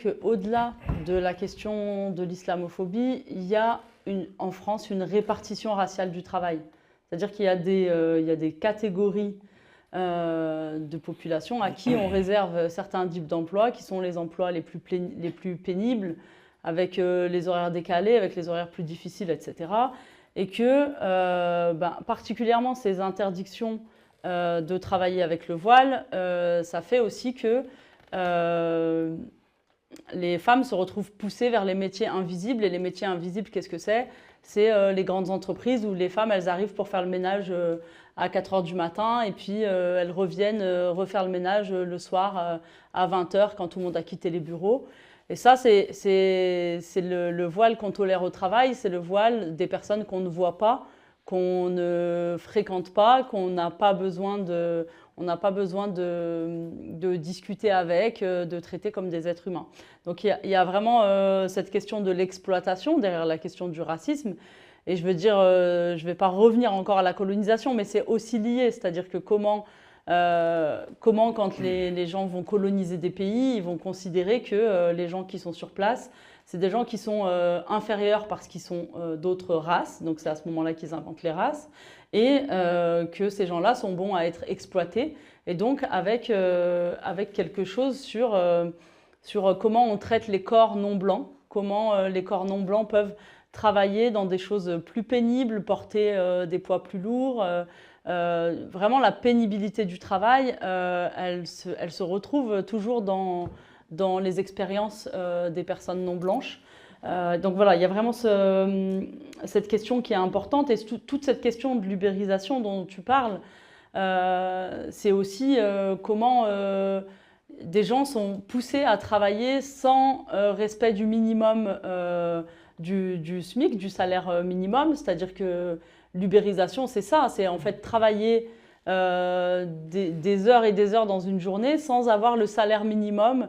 qu'au-delà de la question de l'islamophobie, il y a en France une répartition raciale du travail. C'est-à-dire qu'il y a des catégories de population à qui on réserve certains types d'emplois qui sont les emplois les plus pénibles, avec les horaires décalés, avec les horaires plus difficiles, etc. Et que particulièrement ces interdictions de travailler avec le voile, ça fait aussi que les femmes se retrouvent poussées vers les métiers invisibles. Et les métiers invisibles, qu'est-ce que c'est? C'est les grandes entreprises où les femmes, elles arrivent pour faire le ménage à 4 heures du matin et puis elles reviennent refaire le ménage le soir à 20 heures quand tout le monde a quitté les bureaux. Et ça, c'est le voile qu'on tolère au travail, c'est le voile des personnes qu'on ne voit pas, qu'on ne fréquente pas, qu'on n'a pas besoin de discuter avec, de traiter comme des êtres humains. Donc il y a vraiment cette question de l'exploitation derrière la question du racisme. Et je veux dire, je ne vais pas revenir encore à la colonisation, mais c'est aussi lié, c'est-à-dire que comment quand les gens vont coloniser des pays, ils vont considérer que les gens qui sont sur place, c'est des gens qui sont inférieurs parce qu'ils sont d'autres races, donc c'est à ce moment-là qu'ils inventent les races, et que ces gens-là sont bons à être exploités, et donc avec quelque chose sur comment on traite les corps non blancs, comment les corps non blancs peuvent travailler dans des choses plus pénibles, porter des poids plus lourds. Vraiment, la pénibilité du travail, elle se retrouve toujours dans les expériences des personnes non blanches. Donc voilà, il y a vraiment cette question qui est importante, et toute cette question de l'ubérisation dont tu parles, c'est aussi comment des gens sont poussés à travailler sans respect du minimum du SMIC, du salaire minimum, c'est-à-dire que l'ubérisation, c'est ça, c'est en fait travailler des heures et des heures dans une journée sans avoir le salaire minimum